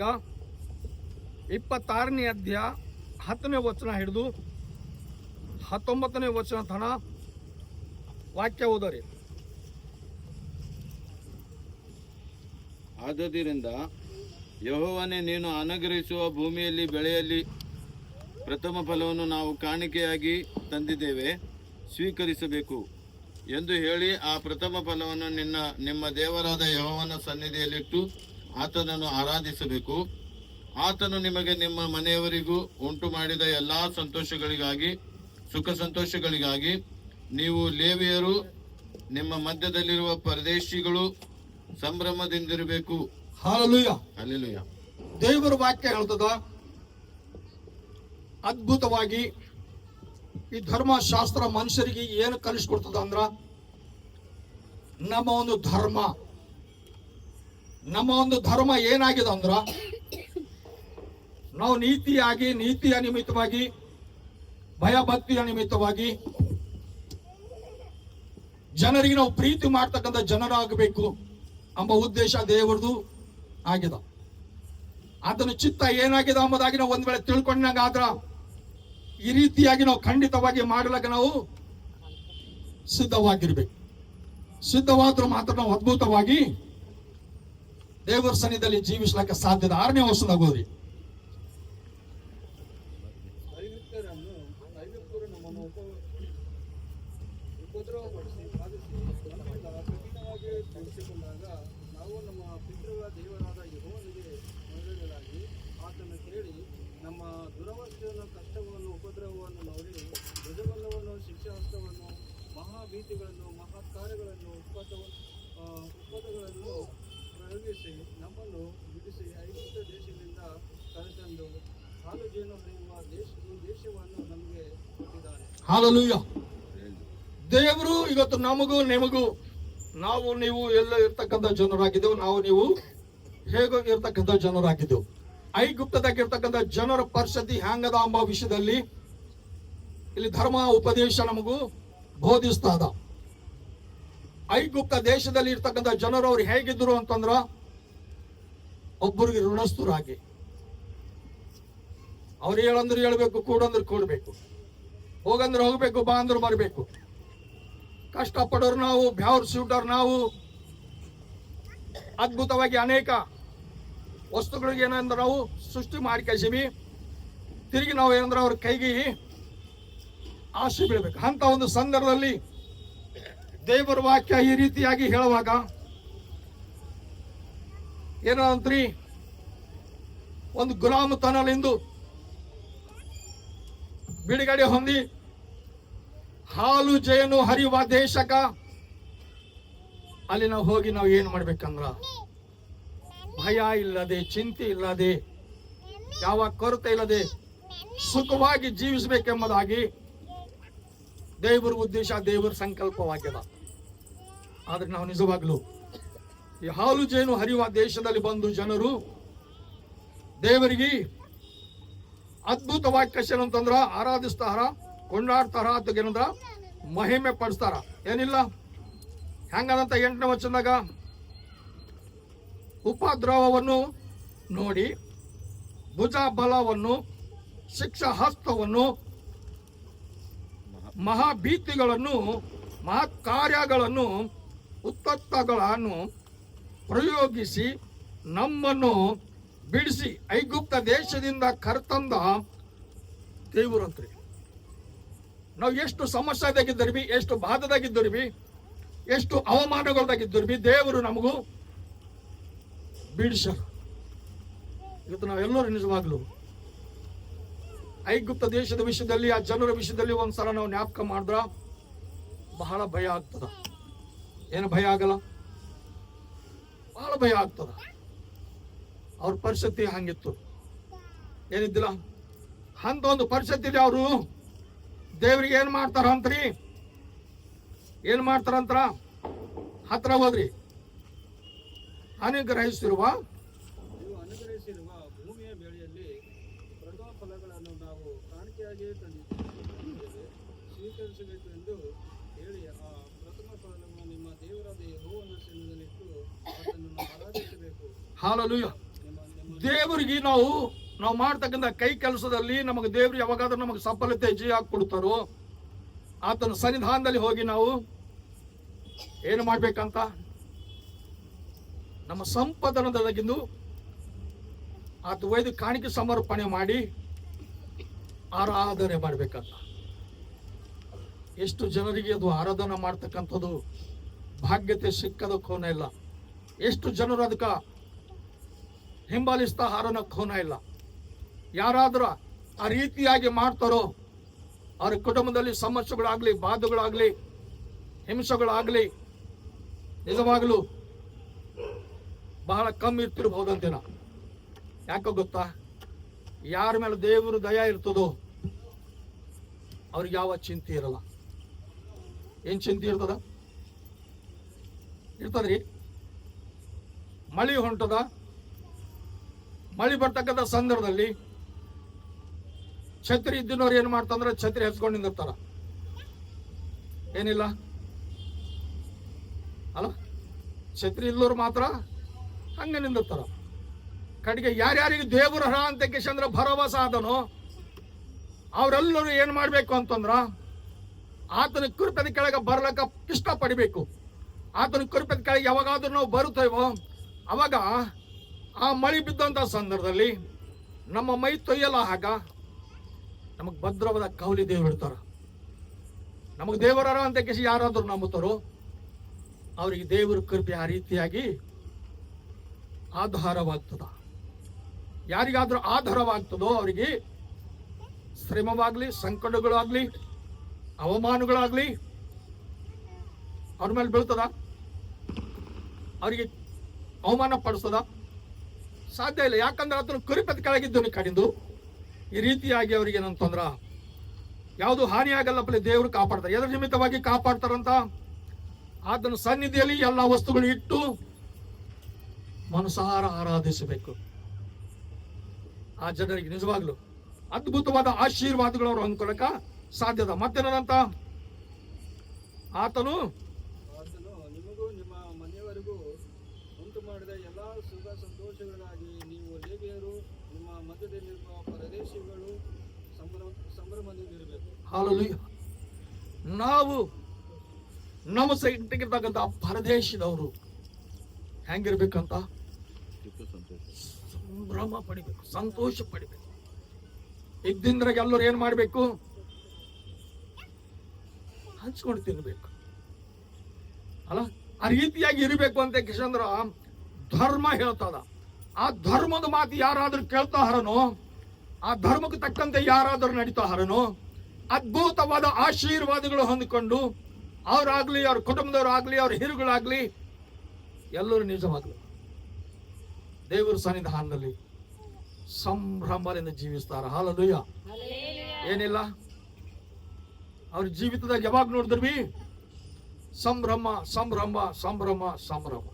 26ನೇ ಅಧ್ಯಾಯ 10ನೇ ವಚನ ಹಿಡಿದು 19ನೇ ವಚನ ತನ ವಾಕ್ಯ ಓದರಿ. ಆದದರಿಂದ ಯೆಹೋವನೇ, ನೀನು ಅನುಗ್ರಹಿಸುವ ಭೂಮಿಯಲ್ಲಿ ಬೆಳೆಯಲಿ ಪ್ರಥಮ ಫಲವನ್ನು ನಾವು ಕಾಣಿಕೆಯಾಗಿ ತಂದಿದ್ದೇವೆ, ಸ್ವೀಕರಿಸಬೇಕು ಎಂದು ಹೇಳಿ ಆ ಪ್ರಥಮ ಫಲವನ್ನು ನಿಮ್ಮ ದೇವರಾದ ಯೆಹೋವನ ಸನ್ನಿಧಿಯಲ್ಲಿಟ್ಟು ಆತನನ್ನು ಆರಾಧಿಸಬೇಕು. ಆತನು ನಿಮಗೆ ನಿಮ್ಮ ಮನೆಯವರಿಗೂ ಉಂಟು ಮಾಡಿದ ಎಲ್ಲಾ ಸಂತೋಷಗಳಿಗಾಗಿ, ಸುಖ ಸಂತೋಷಗಳಿಗಾಗಿ ನೀವು ಲೇವಿಯರು ನಿಮ್ಮ ಮಧ್ಯದಲ್ಲಿರುವ ಪರದೇಶಿಗಳು ಸಂಭ್ರಮದಿಂದಿರಬೇಕು. Hallelujah, hallelujah. ದೇವರ ವಾಕ್ಯ ಹೇಳ್ತದ ಅದ್ಭುತವಾಗಿ. ಈ ಧರ್ಮಶಾಸ್ತ್ರ ಮನುಷ್ಯರಿಗೆ ಏನು ಕಲಿಸ್ಕೊಡ್ತದ ಅಂದ್ರ, ನಮ್ಮ ಒಂದು ಧರ್ಮ ಏನಾಗಿದೆ ಅಂದ್ರ, ನಾವು ನೀತಿಯ ನಿಮಿತ್ತವಾಗಿ, ಭಯಭಕ್ತಿಯ ನಿಮಿತ್ತವಾಗಿ ಜನರಿಗೆ ನಾವು ಪ್ರೀತಿ ಮಾಡ್ತಕ್ಕಂಥ ಜನರಾಗಬೇಕು ಎಂಬ ಉದ್ದೇಶ ದೇವರದು ಆಗಿದೆ. ಆತನ ಚಿತ್ತ ಏನಾಗಿದೆ ಎಂಬುದಾಗಿ ನಾವು ಒಂದ್ ವೇಳೆ ತಿಳ್ಕೊಂಡಾಗ ಆದ್ರ ಈ ರೀತಿಯಾಗಿ ನಾವು ಖಂಡಿತವಾಗಿ ಮಾಡಲಾಗ ನಾವು ಸಿದ್ಧವಾಗಿರ್ಬೇಕು. ಸಿದ್ಧವಾದ್ರೂ ಮಾತ್ರ ನಾವು ಅದ್ಭುತವಾಗಿ ದೇವರ ಸನ್ನಿಧಿಯಲ್ಲಿ ಜೀವಿಸ್ಲಿಕ್ಕೆ ಸಾಧ್ಯದ. 6ನೇ ವರ್ಷದಾಗ ಹೋದ್ರಿ. ಉಪದ್ರವಪಡಿಸಿ ಬಾಧಿಸಿ ನಮ್ಮಿಂದ ಕಠಿಣವಾಗಿ ನಡೆಸಿಕೊಂಡಾಗ ನಾವು ನಮ್ಮ ಪಿತೃಗಳ ದೇವರಾದ ಯೆಹೋವನಿಗೆ ಮೊದಲನೇದಾಗಿ ಆತನು ಕೇಳಿ ನಮ್ಮ ದುರವಸ್ಥೆಯನ್ನು, ಕಷ್ಟವನ್ನು, ಉಪದ್ರವವನ್ನು ನೋಡಿ ಧ್ವಜಬಲವನ್ನು, ಶಿಕ್ಷಾಹಸ್ತವನ್ನು, ಮಹಾಭೀತಿಗಳನ್ನು, ಮಹತ್ ಕಾರ್ಯಗಳನ್ನು, ಉಪದಗಳನ್ನು ಪ್ರಯೋಗಿಸಿ ನಮ್ಮನ್ನು ಬಿಡಿಸಿ ಐಗುಪ್ತ ದೇಶದಿಂದ ಕರೆತಂದು ಹಾಲು ಜೇನು ಹರಿಯುವ ದೇಶವನ್ನು ನಮಗೆ ಕೊಟ್ಟಿದ್ದಾನೆ. ಹಲ್ಲೆಲೂಯಾ. ದೇವರು ಇವತ್ತು ನಮಗೂ ನಿಮಗೂ, ನಾವು ನೀವು ಎಲ್ಲ ಇರ್ತಕ್ಕಂಥ ಜನರಾಗಿದ್ದೆವು, ನಾವು ನೀವು ಹೇಗೋ ಇರ್ತಕ್ಕಂಥ ಜನರಾಗಿದ್ದೆವು. ಐಗುಪ್ತದಾಗ ಇರ್ತಕ್ಕಂಥ ಜನರ ಪರಿಸ್ಥಿತಿ ಹ್ಯಾಂಗದ ಎಂಬ ವಿಷಯದಲ್ಲಿ ಇಲ್ಲಿ ಧರ್ಮ ಉಪದೇಶ ನಮಗೂ ಬೋಧಿಸ್ತದ. ಐಗುಪ್ತ ದೇಶದಲ್ಲಿ ಇರ್ತಕ್ಕಂಥ ಜನರು ಅವ್ರು ಹೇಗಿದ್ರು ಅಂತಂದ್ರ, ಒಬ್ಬರಿಗೆ ಋಣಸ್ಥರಾಗಿ, ಅವ್ರು ಹೇಳಂದ್ರೆ ಹೇಳ್ಬೇಕು, ಕೂಡಂದ್ರೆ ಕೂಡ್ಬೇಕು, ಹೋಗಂದ್ರೆ ಹೋಗ್ಬೇಕು, ಬಾ ಅಂದ್ರೆ ಬರಬೇಕು. ಕಷ್ಟಪಡೋರು ನಾವು, ಬ್ಯಾವ್ರ ಸುಟ್ಟವ್ರು ನಾವು. ಅದ್ಭುತವಾಗಿ ಅನೇಕ ವಸ್ತುಗಳಿಗೆ ಏನಂದ್ರೆ ನಾವು ಸೃಷ್ಟಿ ಮಾಡಿ ಕಳಿಸಿವಿ. ತಿರುಗಿ ನಾವು ಏನಂದ್ರೆ ಅವ್ರ ಕೈಗೆ ಆಸೆ ಬೀಳ್ಬೇಕು. ಅಂತ ಒಂದು ಸಂದರ್ಭದಲ್ಲಿ ದೇವರ ವಾಕ್ಯ ಈ ರೀತಿಯಾಗಿ ಹೇಳುವಾಗ ಏನಂತ್ರಿ, ಒಂದು ಗುಲಾಮತನಲಿಂದು ಬಿಡುಗಡೆ ಹೊಂದಿ ಹಾಲು ಜೇನು ಹರಿಯುವ ದೇಶಕ ಅಲ್ಲಿ ನಾವು ಹೋಗಿ ನಾವು ಏನ್ ಮಾಡ್ಬೇಕಂದ್ರ, ಭಯ ಇಲ್ಲದೆ, ಚಿಂತೆ ಇಲ್ಲದೆ, ಯಾವ ಕೊರತೆ ಇಲ್ಲದೆ ಸುಖವಾಗಿ ಜೀವಿಸಬೇಕೆಂಬುದಾಗಿ ದೇವರ ಉದ್ದೇಶ, ದೇವರ ಸಂಕಲ್ಪವಾಗ್ಯದ. ಆದ್ರೆ ನಾವು ನಿಜವಾಗ್ಲೂ ಈ ಹಾಲು ಜೇನು ಹರಿಯುವ ದೇಶದಲ್ಲಿ ಬಂದು ಜನರು ದೇವರಿಗೆ ಅದ್ಭುತವಾಗಿ ಕಷ್ಟ ಅಂತಂದ್ರ ಆರಾಧಿಸ್ತಾರ, ಕೊಂಡಾಡ್ತಾರ, ಅಥವಾ ಏನಂದ್ರ ಮಹಿಮೆ ಪಡಿಸ್ತಾರ. ಏನಿಲ್ಲ ಹೆಂಗದಂತ 8ನೇ ವಚನದಾಗ, ಉಪದ್ರವವನ್ನು ನೋಡಿ ಭುಜ ಬಲವನ್ನು, ಶಿಕ್ಷಾ ಹಸ್ತವನ್ನು, ಮಹಾಭೀತಿಗಳನ್ನು, ಮಹತ್ ಕಾರ್ಯಗಳನ್ನು, ಉತ್ತತ್ತಗಳನ್ನು ಪ್ರಯೋಗಿಸಿ ನಮ್ಮನ್ನು ಬಿಡಿಸಿ ಐಗುಪ್ತ ದೇಶದಿಂದ ಕರೆತಂದ ದೇವರಂತ್ರಿ. ನಾವು ಎಷ್ಟು ಸಮಸ್ಯೆದಾಗಿದ್ದರ್ಬಿ, ಎಷ್ಟು ಬಾಧದಾಗಿದ್ದರ್ಬಿ, ಎಷ್ಟು ಅವಮಾನಗಳದಾಗಿದ್ದರ್ಬಿ, ದೇವರು ನಮಗೂ ಬಿಡಿಸ. ಇವತ್ತು ನಾವೆಲ್ಲರೂ ನಿಜವಾಗ್ಲು ಐಗುಪ್ತ ದೇಶದ ವಿಷಯದಲ್ಲಿ, ಆ ಜನರ ವಿಷಯದಲ್ಲಿ ಒಂದ್ಸಲ ನಾವು ಜ್ಞಾಪಕ ಮಾಡಿದ್ರ ಬಹಳ ಭಯ ಆಗ್ತದ. ಏನು ಭಯ ಆಗಲ್ಲ? ಬಹಳ ಭಯ ಆಗ್ತದ. ಅವ್ರ ಪರಿಸ್ಥಿತಿ ಹಂಗಿತ್ತು, ಏನಿದ್ದಿಲ್ಲ. ಅಂತ ಒಂದು ಪರಿಸ್ಥಿತಿಲಿ ಅವರು ದೇವ್ರಿಗೆ ಏನ್ ಮಾಡ್ತಾರಂತ್ರಿ, ಏನ್ ಮಾಡ್ತಾರಂತ ಹತ್ರ ಹೋದ್ರಿ. ಅನುಗ್ರಹಿಸಿರುವ ಭೂಮಿಯ ಬೆಳೆಯಲ್ಲಿ ಪ್ರಥಮ ಫಲಗಳನ್ನು ನಾವು ಕಾಣಿಕೆಯಾಗಿ ತಂದಿದ್ದೇವೆ, ಸ್ವೀಕರಿಸಬೇಕು ಎಂದು ಹೇಳಿ ಆ ಪ್ರಥಮ ಫಲವನ್ನು ನಿಮ್ಮ ದೇವರಾದ ಯೆಹೋವನ ಸನ್ನಿಧಿಯಲ್ಲಿಟ್ಟು ಆತನನ್ನು ಆರಾಧಿಸಬೇಕು. ಹಲ್ಲೆಲೂಯಾ. ದೇವರಿಗೆ ನಾವು ಮಾಡ್ತಕ್ಕಂಥ ಕೈ ಕೆಲಸದಲ್ಲಿ ನಮಗೆ ದೇವರು ಯಾವಾಗಾದ್ರೂ ನಮಗೆ ಸಫಲತೆ ಜಯ ಕೊಡ್ತಾರೋ ಆತನ ಸನ್ನಿಧಾನದಲ್ಲಿ ಹೋಗಿ ನಾವು ಏನು ಮಾಡ್ಬೇಕಂತ, ನಮ್ಮ ಸಂಪದನದೊಳಗಿಂದು ಆತ ಒಯ್ದು ಕಾಣಿಕೆ ಸಮರ್ಪಣೆ ಮಾಡಿ ಆರಾಧನೆ ಮಾಡ್ಬೇಕಂತ. ಎಷ್ಟು ಜನರಿಗೆ ಅದು ಆರಾಧನೆ ಮಾಡ್ತಕ್ಕಂಥದ್ದು ಭಾಗ್ಯತೆ ಸಿಕ್ಕದ ಖೋನ ಇಲ್ಲ. ಎಷ್ಟು ಜನರು ಅದಕ್ಕೆ ಹಿಂಬಾಲಿಸ್ತಾ ಹಾರನ ಖೋನ ಇಲ್ಲ. ಯಾರಾದ್ರೂ ಆ ರೀತಿಯಾಗಿ ಮಾಡ್ತಾರೋ ಅವ್ರ ಕುಟುಂಬದಲ್ಲಿ ಸಮಸ್ಯೆಗಳಾಗ್ಲಿ, ಬಾಧೆಗಳಾಗ್ಲಿ, ಹಿಂಸೆಗಳಾಗ್ಲಿ ನಿಜವಾಗ್ಲೂ ಬಹಳ ಕಮ್ಮಿ ಇರ್ತಿರ್ಬಹುದಂತೇನ. ಯಾಕೋ ಗೊತ್ತಾ, ಯಾರ ಮೇಲೆ ದೇವರು ದಯ ಇರ್ತದೋ ಅವ್ರಿಗೆ ಯಾವ ಚಿಂತೆ ಇರಲ್ಲ. ಏನ್ ಚಿಂತೆ ಇರ್ತದ್ರಿ? ಮಳಿ ಹೊಂಟದ, ಮಳಿ ಬರ್ತಕ್ಕಂಥ ಸಂದರ್ಭದಲ್ಲಿ ಛತ್ರಿ ಇದ್ದಿನವ್ರು ಏನ್ ಮಾಡ್ತಂದ್ರೆ ಛತ್ರಿ ಹಚ್ಕೊಂಡು ನಿಂದಿರ್ತಾರ. ಏನಿಲ್ಲ ಅಲ್ಲ, ಛತ್ರಿ ಇಲ್ಲೋರು ಮಾತ್ರ ಹಂಗೆ ನಿಂದಿರ್ತಾರ. ಕಡೆಗೆ ಯಾರ್ಯಾರಿಗೆ ದೇವರ ಹರ ಅಂತ ಕೇಶಂದ್ರ ಭರವಸೆ ಆದನೋ ಅವರೆಲ್ಲರೂ ಏನ್ ಮಾಡ್ಬೇಕು ಅಂತಂದ್ರ ಆತನ ಕೃಪೆದ ಕೆಳಗೆ ಬರ್ಲಕ್ಕ ಇಷ್ಟ ಪಡಿಬೇಕು. ಆತನ ಕೃಪೆದ ಕೆಳಗೆ ಯಾವಾಗಾದ್ರೂ ನಾವು ಬರುತ್ತೇವೋ ಅವಾಗ ಆ ಮಳಿ ಬಿದ್ದಂತ ಸಂದರ್ಭದಲ್ಲಿ ನಮ್ಮ ಮೈ ತೊಯ್ಯಲ್ಲ ಹಾಗ ನಮಗ್ ಭದ್ರವಾದ ಕೌಲಿ ದೇವ್ರು ಇಡ್ತಾರ. ನಮಗ್ ದೇವರ ಅಂತ ಕೇಸಿ ಯಾರಾದ್ರೂ ನಂಬುತ್ತಾರೋ ಅವರಿಗೆ ದೇವರ ಕೃಪೆ ಆ ರೀತಿಯಾಗಿ ಆಧಾರವಾಗ್ತದ. ಯಾರಿಗಾದ್ರೂ ಆಧಾರವಾಗ್ತದೋ ಅವರಿಗೆ ಶ್ರಮವಾಗ್ಲಿ, ಸಂಕಟಗಳಾಗ್ಲಿ, ಅವಮಾನಗಳಾಗ್ಲಿ ಅವ್ರ ಮೇಲೆ ಬೀಳ್ತದ, ಅವರಿಗೆ ಅವಮಾನ ಪಡಿಸ್ತದ? ಸಾಧ್ಯ ಇಲ್ಲ. ಯಾಕಂದ್ರೆ ಆತನ ಕೃಪೆದ ಕೆಳಗಿದ್ದನು ಕಡಿದು ಈ ರೀತಿಯಾಗಿ ಅವ್ರಿಗೆ ಏನಂತಂದ್ರ ಯಾವುದು ಹಾನಿ ಆಗಲ್ಲಪ್ಪಲೆ ದೇವರು ಕಾಪಾಡ್ತಾರೆ. ಎದ್ರ ನಿಮಿತ್ತವಾಗಿ ಕಾಪಾಡ್ತಾರಂತ ಆತನ ಸನ್ನಿಧಿಯಲ್ಲಿ ಎಲ್ಲ ವಸ್ತುಗಳು ಇಟ್ಟು ಮನಸಾರ ಆರಾಧಿಸಬೇಕು. ಆ ಜನರಿಗೆ ನಿಜವಾಗ್ಲು ಅದ್ಭುತವಾದ ಆಶೀರ್ವಾದಗಳು ಅವರು ಹೊಂದ್ಕೊಳ್ಳಕ ಸಾಧ್ಯದ. ಮತ್ತೇನಂತ ಆತನು ನಿಮಗೂ ನಿಮ್ಮ ಮನೆಯವರಿಗೂ ಉಂಟು ಮಾಡಿದ ಎಲ್ಲ ಸುಖ ಸಂತೋಷಗಳಿಗಾಗಿ ನೀವು ಲೇವಿಯರು ನಿಮ್ಮ ಮಧ್ಯದಲ್ಲಿರುವ ಪರದೇಶಿಗಳು ಸಂಭ್ರಮದಿಂದಿರಬೇಕು. ಹಲ್ಲೆಲೂಯಾ. ನಾವು ನಮ್ಮ ಸೈಟಿಗಿರ್ತಕ್ಕಂಥ ಪರದೇಶದವರು ಹೆಂಗಿರ್ಬೇಕಂತ ಸಂಭ್ರಮ ಪಡಿಬೇಕು, ಸಂತೋಷ ಪಡಿಬೇಕು. ಇದ್ದಿಂದ್ರಾಗ ಎಲ್ಲರೂ ಏನ್ ಮಾಡ್ಬೇಕು? ಹಂಚ್ಕೊಂಡು ತಿನ್ಬೇಕು ಅಲ್ಲ. ಆ ರೀತಿಯಾಗಿ ಇರಬೇಕು ಅಂತ ಕಿಶಂದ್ರ ಧರ್ಮ ಹೇಳ್ತದ. ಆ ಧರ್ಮದ ಮಾತು ಯಾರಾದ್ರೂ ಕೇಳ್ತಾ ಹರನೋ, ಆ ಧರ್ಮಕ್ಕೆ ತಕ್ಕಂತೆ ಯಾರಾದ್ರೂ ನಡೀತಾ ಹರನೋ ಅದ್ಭುತವಾದ ಆಶೀರ್ವಾದಗಳು ಹೊಂದಿಕೊಂಡು ಅವ್ರಾಗ್ಲಿ, ಅವ್ರ ಕುಟುಂಬದವರಾಗ್ಲಿ, ಅವ್ರ ಹಿರುಗಳಾಗ್ಲಿ ಎಲ್ಲರೂ ನಿಜವಾಗ್ಲಿ ದೇವರ ಸನ್ನಿಧಾನದಲ್ಲಿ ಸಂಭ್ರಮದಿಂದ ಜೀವಿಸ್ತಾರ. ಹಲ್ಲೆಲೂಯಾ. ಏನಿಲ್ಲ, ಅವ್ರ ಜೀವಿತದಾಗ ಯಾವಾಗ ನೋಡಿದ್ರಿ ಸಂಭ್ರಮ ಸಂಭ್ರಮ ಸಂಭ್ರಮ ಸಂಭ್ರಮ.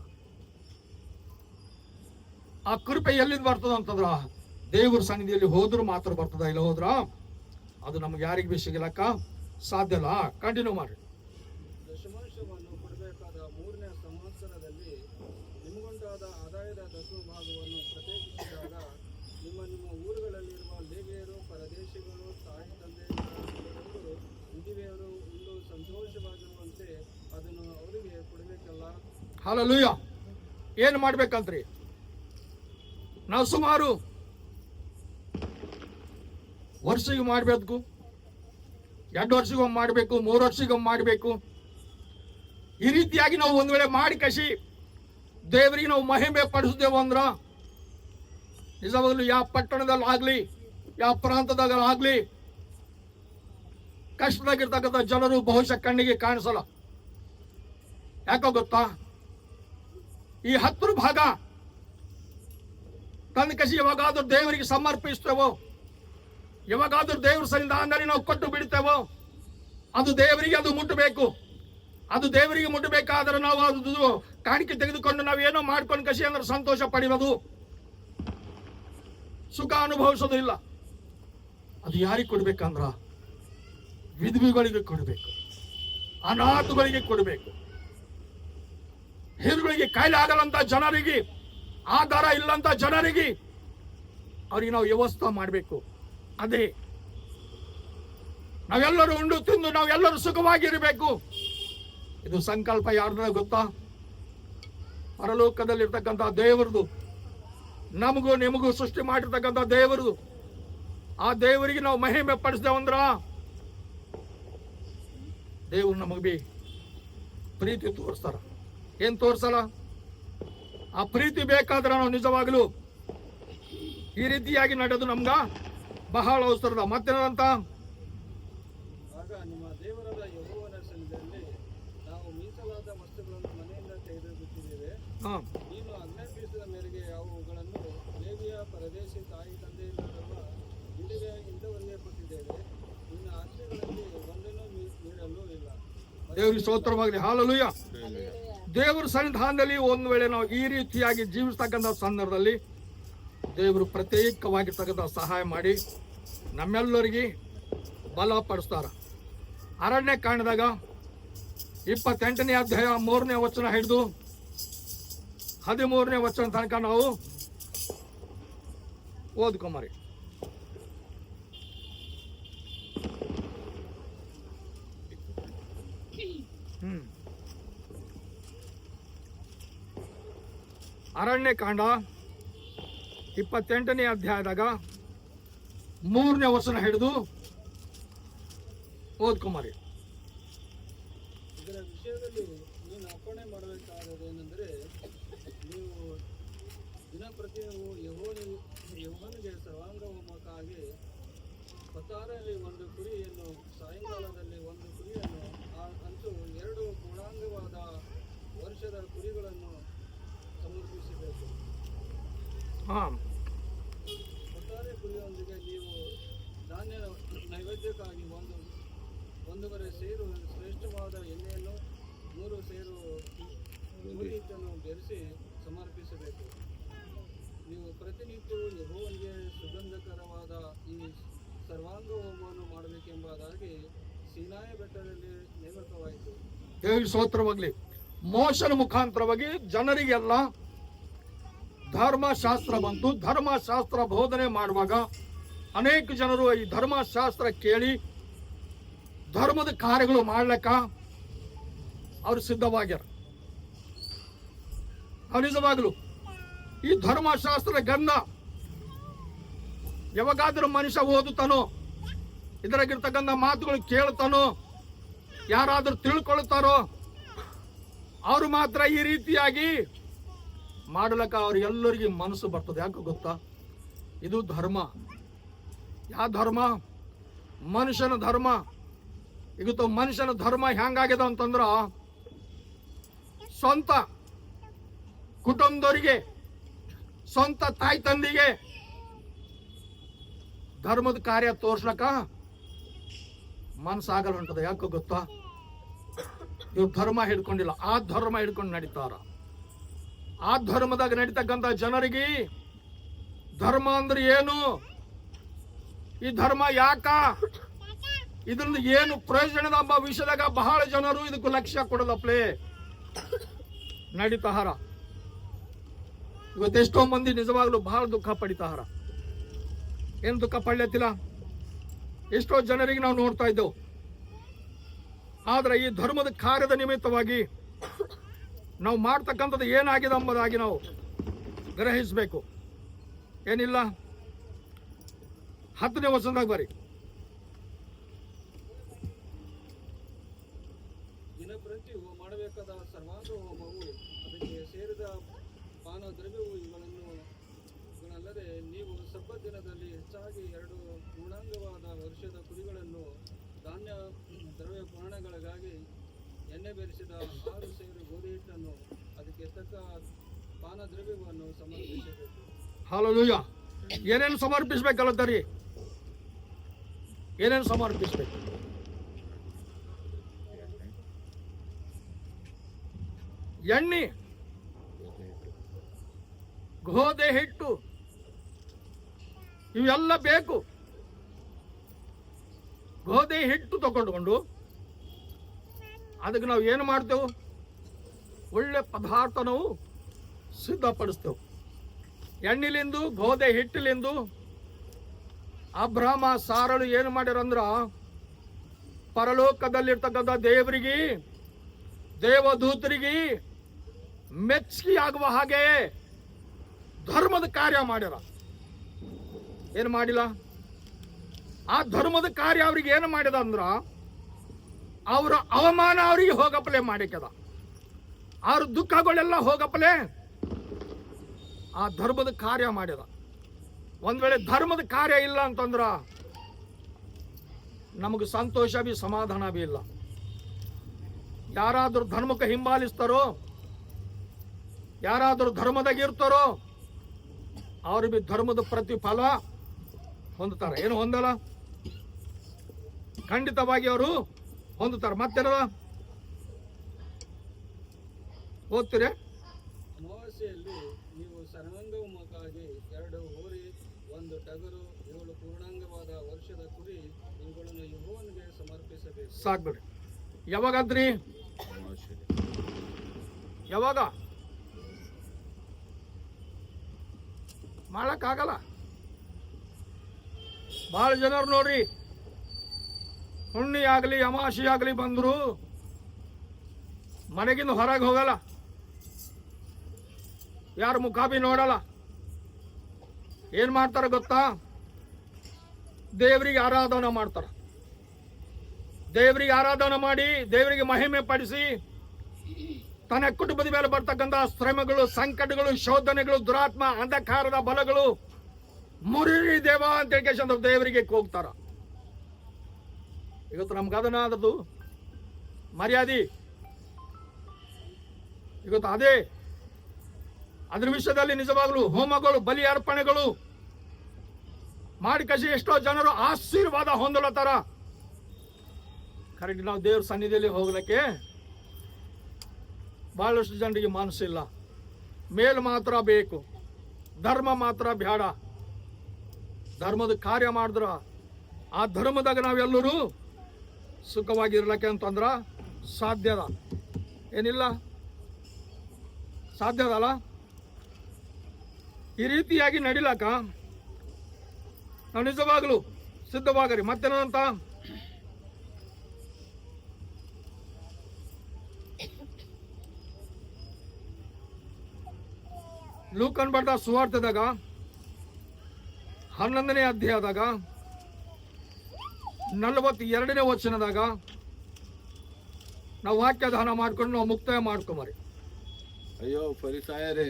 ಆ ಕೃಪೆ ಎಲ್ಲಿಂದ ಬರ್ತದ ಅಂತಂದ್ರ ದೇವರ ಸನ್ನಿಧಿಯಲ್ಲಿ ಹೋದ್ರು ಮಾತ್ರ ಬರ್ತದ. ಇಲ್ಲ ಹೋದ್ರ ಅದು ನಮ್ಗೆ ಯಾರಿಗೂ ಭೀ ಸಿಗಲಕ್ಕ ಸಾಧ್ಯ ಇಲ್ಲ. ಕಂಟಿನ್ಯೂ ಮಾಡಿ. ದಶಮಾಂಶವನ್ನು ಕೊಡಬೇಕಾದ 3ನೇ ಸಂವತ್ಸರದಲ್ಲಿ ನಿಮಗುಂಟಾದ ಆದಾಯದ ದಶಮ ಭಾಗವನ್ನು ಪ್ರತ್ಯೇಕಿಸಿದಾಗ ನಿಮ್ಮ ನಿಮ್ಮ ಊರುಗಳಲ್ಲಿರುವ ಲೇವಿಯರು, ಪರದೇಶಿಗಳು, ತಾಯಿ ತಂದೆ, ವಿಧಿವೆಯರು ಒಂದು ಸಂತೋಷವಾಗಿರುವಂತೆ ಅದನ್ನು ಅವರಿಗೆ ಕೊಡಬೇಕಲ್ಲ. ಹಲ್ಲೆಲೂಯಾ. ಏನ್ ಮಾಡ್ಬೇಕಂತ್ರಿ? ನಾವು ಸುಮಾರು ವರ್ಷಿಗೆ ಮಾಡಬೇಕು, 2 ವರ್ಷಿಗೊಮ್ಮೆ ಮಾಡಬೇಕು, 3 ವರ್ಷಿಗೊಮ್ಮೆ ಮಾಡಬೇಕು. ಈ ರೀತಿಯಾಗಿ ನಾವು ಒಂದ್ ವೇಳೆ ಮಾಡಿ ಕಸಿ ದೇವರಿಗೆ ನಾವು ಮಹಿಮೆ ಪಡಿಸಿದೆವು ಅಂದ್ರ ನಿಜವಾಗ್ಲೂ ಯಾವ ಪಟ್ಟಣದಲ್ಲಿ ಆಗ್ಲಿ, ಯಾವ ಪ್ರಾಂತದಾಗ ಆಗ್ಲಿ ಕಷ್ಟದಾಗಿರ್ತಕ್ಕಂಥ ಜನರು ಬಹುಶಃ ಕಣ್ಣಿಗೆ ಕಾಣಿಸಲ್ಲ. ಯಾಕೋ ಗೊತ್ತಾ? ಈ 10 ಭಾಗ ತಂದ ಕಸಿ ಯಾವಾಗಾದ್ರೂ ದೇವರಿಗೆ ಸಮರ್ಪಿಸ್ತೇವೋ, ಯಾವಾಗಾದ್ರೂ ದೇವ್ರ ಸನ್ನಿಧಾನದಲ್ಲಿ ನಾವು ಕೊಟ್ಟು ಬಿಡ್ತೇವೋ ಅದು ದೇವರಿಗೆ ಅದು ಮುಟ್ಟಬೇಕು. ಅದು ದೇವರಿಗೆ ಮುಟ್ಟಬೇಕಾದ್ರೆ ನಾವು ಅದು ಕಾಣಿಕೆ ತೆಗೆದುಕೊಂಡು ನಾವೇನೋ ಮಾಡ್ಕೊಂಡು ಕಸಿ ಅಂದ್ರೆ ಸಂತೋಷ ಪಡೆಯೋದು, ಸುಖ ಅನುಭವಿಸೋದು ಇಲ್ಲ. ಅದು ಯಾರಿಗೆ ಕೊಡ್ಬೇಕಂದ್ರ ವಿಧವೆಗಳಿಗೆ ಕೊಡಬೇಕು, ಅನಾಥಗಳಿಗೆ ಕೊಡಬೇಕು, ಹಿರುಗಳಿಗೆ ಕಾಯಿಲೆ ಆಗಲ್ಲಂತ ಜನರಿಗೆ, ಆಧಾರ ಇಲ್ಲಂತ ಜನರಿಗೆ ಅವ್ರಿಗೆ ನಾವು ವ್ಯವಸ್ಥೆ ಮಾಡಬೇಕು. ಅದೇ ನಾವೆಲ್ಲರೂ ಉಂಡು ತಿಂದು ನಾವೆಲ್ಲರೂ ಸುಖವಾಗಿರಬೇಕು. ಇದು ಸಂಕಲ್ಪ ಯಾರ್ದ ಗೊತ್ತಾ? ಪರಲೋಕದಲ್ಲಿರ್ತಕ್ಕಂಥ ದೇವರದು, ನಮಗೂ ನಿಮಗೂ ಸೃಷ್ಟಿ ಮಾಡಿರ್ತಕ್ಕಂಥ ದೇವರದು. ಆ ದೇವರಿಗೆ ನಾವು ಮಹಿಮೆ ಪಡಿಸಿದೆವಂದ್ರ ದೇವರು ನಮಗೆ ಪ್ರೀತಿ ತೋರಿಸ್ತಾರ. ಏನ್ ತೋರ್ಸಲ್ಲ? ಆ ಪ್ರೀತಿ ಬೇಕಾದ್ರೆ ನಾವು ನಿಜವಾಗಲೂ ಈ ರೀತಿಯಾಗಿ ನಡೆದು ನಮ್ಗ ಬಹಳ ಅವಸರದ. ಮತ್ತೇನಂತ? ಆಗ ನಿಮ್ಮ ದೇವರಾದ ಯೆಹೋವನ ಸನ್ನಿಧಿಯಲ್ಲಿ ನಾವು ಮೀಸಲಾದ ವಸ್ತುಗಳನ್ನು ಮನೆಯಿಂದ ತೆಗೆದುಬಿಟ್ಟಿದ್ದೇವೆ. ನೀನು ಆಜ್ಞಾಪಿಸಿದ ಮೇರೆಗೆ ಅವುಗಳನ್ನು ಲೇವಿಯ ಪರದೇಶಿ ತಾಯಿ ತಂದೆಯಿಲ್ಲದವ ಇಲ್ಲವನ್ನೇ ಕೊಟ್ಟಿದ್ದೇವೆ. ನಿನ್ನ ಆಜ್ಞೆಗಳಲ್ಲಿ ಒಂದನ್ನು ಮೀರಲು ಇಲ್ಲ. ದೇವರಿಗೆ ಸ್ತೋತ್ರವಾಗಲಿ. ಹಾಲೆಲೂಯಾ. ದೇವರ ಸನ್ನಿಧಾನದಲ್ಲಿ ಒಂದು ವೇಳೆ ನಾವು ಈ ರೀತಿಯಾಗಿ ಜೀವಿಸ್ತಕ್ಕಂಥ ಸಂದರ್ಭದಲ್ಲಿ ದೇವರು ಪ್ರತ್ಯೇಕವಾಗಿರ್ತಕ್ಕಂಥ ಸಹಾಯ ಮಾಡಿ ನಮ್ಮೆಲ್ಲರಿಗೆ ಬಲಪಡಿಸ್ತಾರ. ಅರಣ್ಯ ಕಾಂಡದಾಗ 28ನೇ ಅಧ್ಯಾಯ 3ನೇ ವಚನ ಹಿಡಿದು 13ನೇ ವಚನ ತನಕ ನಾವು ಓದ್ಕೊಂಬರಿ. ಅರಣ್ಯ ಕಾಂಡ 28ನೇ ಅಧ್ಯಾಯದಾಗ 3ನೇ ವಚನ ಹಿಡಿದು ಓದ್ಕೊಂಬರಿ. ಇದರ ವಿಷಯದಲ್ಲಿ ನೀನು ಅಪ್ಪಣೆ ಮಾಡಬೇಕಾದದೇನೆಂದರೆ, ನೀವು ದಿನಪ್ರತಿಯೂ ಯೆಹೋವನಿಗೆ ಸರ್ವಾಂಗ ಹೋಮಕ್ಕಾಗಿ ಹೊತ್ತಾರಲ್ಲಿ ಒಂದು ಕುರಿಯನ್ನು, ಸಾಯಂಕಾಲದಲ್ಲಿ ಒಂದು ಕುರಿಯನ್ನು, ಅಂತೂ 2 ಪೂರ್ಣಾಂಗವಾದ ವರ್ಷದ ಕುರಿಗಳನ್ನು ಸಮರ್ಪಿಸಬೇಕು. ಹೊತ್ತಾರೆ ಕುರಿಯೊಂದಿಗೆ ನೀವು ಧಾನ್ಯ ನೈವೇದ್ಯಕ್ಕಾಗಿ 1 ಸೇರು ಶ್ರೇಷ್ಠವಾದ ಎಣ್ಣೆಯನ್ನು 3 ಸೇರು ಹಿಟ್ಟನ್ನು ಬೆರೆಸಿ ಸಮರ್ಪಿಸಬೇಕು. ನೀವು ಪ್ರತಿನಿತ್ಯವೂ ಯೆಹೋವನಿಗೆ ಸುಗಂಧಕರವಾದ ಈ ಸರ್ವಾಂಗ ಹೋಮವನ್ನು ಮಾಡಬೇಕೆಂಬುದಾಗಿ ಸೀನಾಯಿ ಬೆಟ್ಟದಲ್ಲಿ ನೇಮಕವಾಯಿತು. ದೇವರಿಗೆ ಸ್ತೋತ್ರವಾಗಲಿ. ಮೋಶನ ಮುಖಾಂತರವಾಗಿ ಜನರಿಗೆಲ್ಲ ಧರ್ಮಶಾಸ್ತ್ರ ಬಂತು. ಧರ್ಮಶಾಸ್ತ್ರ ಬೋಧನೆ ಮಾಡುವಾಗ ಅನೇಕ ಜನರು ಈ ಧರ್ಮಶಾಸ್ತ್ರ ಕೇಳಿ ಧರ್ಮದ ಕಾರ್ಯಗಳು ಮಾಡ್ಲಿಕ್ಕ ಅವರು ಸಿದ್ಧವಾಗ್ಯಾರ. ನಿಜವಾಗಲು ಈ ಧರ್ಮಶಾಸ್ತ್ರದ ಗಂಧ ಯಾವಾಗಾದ್ರೂ ಮನುಷ್ಯ ಓದುತ್ತಾನೋ, ಇದರಾಗಿರ್ತಕ್ಕಂಥ ಮಾತುಗಳು ಕೇಳ್ತಾನೋ, ಯಾರಾದ್ರೂ ತಿಳ್ಕೊಳ್ತಾರೋ ಅವರು ಮಾತ್ರ ಈ ರೀತಿಯಾಗಿ ಮಾಡ್ಲಕ್ಕ ಅವ್ರಿಗೆಲ್ಲರಿಗೆ ಮನಸ್ಸು ಬರ್ತದೆ. ಯಾಕೆ ಗೊತ್ತಾ? ಇದು ಧರ್ಮ. ಯಾವ ಧರ್ಮ? ಮನುಷ್ಯನ ಧರ್ಮ. ಇವತ್ತು ಮನುಷ್ಯನ ಧರ್ಮ ಹೆಂಗಾಗ್ಯದ ಅಂತಂದ್ರ, ಸ್ವಂತ ಕುಟುಂಬದವರಿಗೆ, ಸ್ವಂತ ತಾಯಿ ತಂದೆಗೆ ಧರ್ಮದ ಕಾರ್ಯ ತೋರ್ಸ್ಲಕ್ಕ ಮನಸ್ಸಾಗಲ್ಲ ಹೊಂಟದ. ಯಾಕೆ ಗೊತ್ತಾ? ಇವ್ರು ಧರ್ಮ ಹಿಡ್ಕೊಂಡಿಲ್ಲ, ಆ ಧರ್ಮ ಹಿಡ್ಕೊಂಡು ನಡೀತಾರ. ಆ ಧರ್ಮದಾಗ ನಡೀತಕ್ಕಂಥ ಜನರಿಗೆ ಧರ್ಮ ಅಂದ್ರೆ ಏನು, ಈ ಧರ್ಮ ಯಾಕ, ಇದರಿಂದ ಏನು ಪ್ರಯೋಜನದ ಎಂಬ ವಿಷಯದಾಗ ಬಹಳ ಜನರು ಇದಕ್ಕೂ ಲಕ್ಷ್ಯ ಕೊಡಲಪ್ಲೇ ನಡೀತಾರ. ಇವತ್ತೆಷ್ಟೋ ಮಂದಿ ನಿಜವಾಗ್ಲೂ ಬಹಳ ದುಃಖ ಪಡಿತಾರ. ಏನು ದುಃಖ ಪಡ್ಲತ್ತಿಲ್ಲ? ಎಷ್ಟೋ ಜನರಿಗೆ ನಾವು ನೋಡ್ತಾ ಇದ್ದೆವು. ಆದ್ರೆ ಈ ಧರ್ಮದ ಕಾರ್ಯದ ನಿಮಿತ್ತವಾಗಿ ನಾವು ಮಾಡ್ತಕ್ಕಂಥದ್ದು ಏನಾಗಿದೆ ಎಂಬುದಾಗಿ ನಾವು ಗ್ರಹಿಸಬೇಕು. ಏನಿಲ್ಲ, 10ನೇ ವಚನದಾಗ ಬರಿ. ದಿನಪ್ರತಿಯೂ ಮಾಡಬೇಕಾದ ಸರ್ವಾಂಗ ಹೋಮವು, ಅದಕ್ಕೆ ಸೇರಿದ ಪಾನ ದ್ರವ್ಯವು ಇವುಗಳಲ್ಲದೆ ನೀವು ಸಬ್ಬತ್ ದಿನದಲ್ಲಿ ಹೆಚ್ಚಾಗಿ 2 ಪೂರ್ಣಾಂಗವಾದ ವರ್ಷದ ಕುರಿಗಳನ್ನು, ಧಾನ್ಯ ದ್ರವ್ಯ ಪೂರ್ಣಗಳಿಗಾಗಿ ಎಣ್ಣೆ ಬೆರೆಸಿದ 6 ಸೇರು ಗೋಧಿ ಹಿಟ್ಟನ್ನು, ಅದಕ್ಕೆ ತಕ್ಕ ಪಾನ ದ್ರವ್ಯವನ್ನು ಸಮರ್ಪಿಸಬೇಕು. ಹಲ್ಲೆಲೂಯಾ. ಏನೇನು ಸಮರ್ಪಿಸ್ಬೇಕಲ್ಲತ್ತರಿ? ಏನೇನು ಸಮರ್ಪಿಸ್ಬೇಕು? ಎಣ್ಣೆ, ಗೋಧಿ ಹಿಟ್ಟು, ಇವೆಲ್ಲ ಬೇಕು. ಗೋಧಿ ಹಿಟ್ಟು ತಗೊಂಡು ಅದಕ್ಕೆ ನಾವು ಏನು ಮಾಡ್ತೇವೆ? ಒಳ್ಳೆ ಪದಾರ್ಥ ನಾವು ಸಿದ್ಧಪಡಿಸ್ತೇವೆ. ಎಣ್ಣಿಲಿಂದು ಗೋಧಿ ಹಿಟ್ಟಿಲಿಂದು ಅಬ್ರಹ್ಮ ಸಾರಳು ಏನು ಮಾಡ್ಯಾರಂದ್ರ ಪರಲೋಕದಲ್ಲಿರ್ತಕ್ಕಂಥ ದೇವರಿಗೆ ದೇವದೂತರಿಗೆ ಮೆಚ್ಚಿ ಆಗುವ ಹಾಗೆ ಧರ್ಮದ ಕಾರ್ಯ ಮಾಡ್ಯಾರ. ಏನು ಮಾಡಿಲ್ಲ? ಆ ಧರ್ಮದ ಕಾರ್ಯ ಅವ್ರಿಗೆ ಏನು ಮಾಡಿದ ಅಂದ್ರ ಅವರ ಅವಮಾನ ಅವರಿಗೆ ಹೋಗಪ್ಪಲೆ ಮಾಡಿಕದ, ಅವ್ರ ದುಃಖಗಳೆಲ್ಲ ಹೋಗಪ್ಪಲೆ ಆ ಧರ್ಮದ ಕಾರ್ಯ ಮಾಡಿದ. ಒಂದ್ ವೇಳೆ ಧರ್ಮದ ಕಾರ್ಯ ಇಲ್ಲ ಅಂತಂದ್ರ ನಮಗೆ ಸಂತೋಷ ಬಿ ಸಮಾಧಾನ ಬಿ ಇಲ್ಲ. ಯಾರಾದ್ರೂ ಧರ್ಮಕ್ಕೆ ಹಿಂಬಾಲಿಸ್ತಾರೋ, ಯಾರಾದ್ರೂ ಧರ್ಮದಾಗ ಇರ್ತಾರೋ ಅವ್ರು ಬಿ ಧರ್ಮದ ಪ್ರತಿಫಲ ಹೊಂದುತ್ತಾರೆ. ಏನು ಹೊಂದಲ್ಲ? ಖಂಡಿತವಾಗಿ ಅವರು ಹೊಂದುತ್ತಾರೆ. ಮತ್ತೇನದ ಓದ್ತೀರಿ? ಅಮಾವಾಸ್ಯೆಯಲ್ಲಿ ನೀವು ಸರ್ವಾಂಗಮಕ್ಕಾಗಿ 2 ಹೋರಿ, 1 ಟಗರು, 7 ಪೂರ್ಣಾಂಗವಾದ ವರ್ಷದ ಕುರಿ ಇವುಗಳನ್ನು ಯೆಹೋವನಿಗೆ ಸಮರ್ಪಿಸಬೇಕು. ಸಾಕ್ಬಿಡ್ರಿ. ಯಾವಾಗಂದ್ರಿ? ಯಾವಾಗ ಮಾಡಕ್ಕಾಗಲ್ಲ. ಬಹಳ ಜನರು ನೋಡ್ರಿ, ಹುಣ್ಣಿ ಆಗಲಿ ಅಮಾವಾಸ್ಯೆ ಆಗಲಿ ಬಂದ್ರು ಮನೆಗಿಂದ ಹೊರಗೆ ಹೋಗಲ್ಲ, ಯಾರ ಮುಖ ಬಿ ನೋಡಲ್ಲ. ಏನ್ ಮಾಡ್ತಾರ ಗೊತ್ತಾ? ದೇವರಿಗೆ ಆರಾಧನೆ ಮಾಡ್ತಾರ. ದೇವರಿಗೆ ಆರಾಧನೆ ಮಾಡಿ ದೇವರಿಗೆ ಮಹಿಮೆ ಪಡಿಸಿ ತನ್ನ ಕುಟುಂಬದ ಮೇಲೆ ಬರ್ತಕ್ಕಂಥ ಶ್ರಮಗಳು, ಸಂಕಟಗಳು, ಶೋಧನೆಗಳು, ದುರಾತ್ಮ, ಅಂಧಕಾರದ ಬಲಗಳು ಮುರಿರಿ ದೇವ ಅಂತ ಹೇಳ್ಕೊಂಡು ದೇವರಿಗೆ ಹೋಗ್ತಾರ. ಇವತ್ತು ನಮ್ಗೆ ಅದನ್ನದು ಮರ್ಯಾದೆ. ಇವತ್ತು ಅದ್ರ ವಿಷಯದಲ್ಲಿ ನಿಜವಾಗ್ಲೂ ಹೋಮಗಳು, ಬಲಿ ಅರ್ಪಣೆಗಳು ಮಾಡಿ ಕಸಿ ಎಷ್ಟೋ ಜನರು ಆಶೀರ್ವಾದ ಹೊಂದಲತ್ತಾರ. ಕರೆಕ್ಟ್ ನಾವು ದೇವ್ರ ಸನ್ನಿಧಿಯಲ್ಲಿ ಹೋಗ್ಲಿಕ್ಕೆ ಬಹಳಷ್ಟು ಜನರಿಗೆ ಮನಸ್ಸಿಲ್ಲ. ಮೇಲ್ ಮಾತ್ರ ಬೇಕು, ಧರ್ಮ ಮಾತ್ರ ಬೇಡ. ಧರ್ಮದ ಕಾರ್ಯ ಮಾಡಿದ್ರ ಆ ಧರ್ಮದಾಗ ನಾವೆಲ್ಲರೂ ಸುಖವಾಗಿರ್ಲಕ್ಕೆ ಅಂತಂದ್ರ ಸಾಧ್ಯದ? ಏನಿಲ್ಲ, ಸಾಧ್ಯದಲ್ಲ. ಈ ರೀತಿಯಾಗಿ ನಡಿಲಕ್ಕ ನಾವು ನಿಜವಾಗ್ಲು ಸಿದ್ಧವಾಗರಿ. ಮತ್ತೇನಂತ? ಲೂಕನ್ ಬರ್ದ ಸುವಾರ್ತೆದಾಗ 11ನೇ ಅಧ್ಯಾಯದಾಗ 42ನೇ ವಚನದಾಗ ನಾವು ವಾಕ್ಯ ದಾನ ಮಾಡ್ಕೊಂಡು ನಾವು ಮುಕ್ತಾಯ ಮಾಡ್ಕೊಂಬರಿ. ಅಯ್ಯೋ ಫರಿಸಾಯರೇ,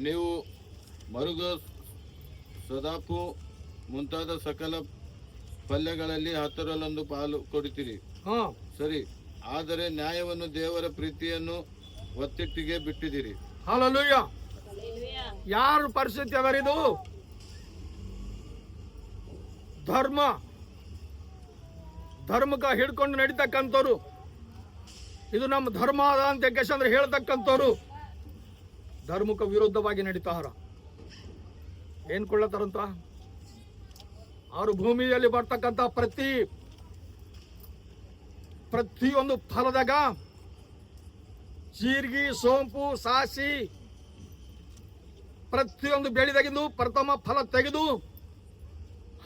ನೀವು ಮರುಗ, ಸದಾಪು ಮುಂತಾದ ಸಕಲ ಪಲ್ಯಗಳಲ್ಲಿ 10ರಲ್ಲೊಂದು ಪಾಲು ಕೊಡುತ್ತೀರಿ, ಸರಿ. ಆದರೆ ನ್ಯಾಯವನ್ನು, ದೇವರ ಪ್ರೀತಿಯನ್ನು ಒತ್ತಿಟ್ಟಿಗೆ ಬಿಟ್ಟಿದ್ದೀರಿ. ಹಲ್ಲೆಲೂಯಾ. ಯಾರ ಪರಿಸ್ಥಿತಿ ಅದರಿದು? ಧರ್ಮಕ್ಕೆ ಹಿಡ್ಕೊಂಡು ನಡೀತಕ್ಕಂಥವ್ರು, ಇದು ನಮ್ಮ ಧರ್ಮ ಅದ ಅಂತ ಕೇಶಂದ್ರೆ ಹೇಳ್ತಕ್ಕಂಥವ್ರು ಧರ್ಮಕ್ಕೆ ವಿರುದ್ಧವಾಗಿ ನಡೀತಾರ. ಏನ್ ಕೊಳ್ಳತಾರಂತ? ಅವರು ಭೂಮಿಯಲ್ಲಿ ಬರ್ತಕ್ಕಂಥ ಪ್ರತಿಯೊಂದು ಫಲದಾಗ ಜೀರಿಗೆ, ಸೋಂಪು, ಸಾಸಿ, ಪ್ರತಿಯೊಂದು ಬೆಳೆದಾಗಿಂದು ಪ್ರಥಮ ಫಲ ತೆಗೆದು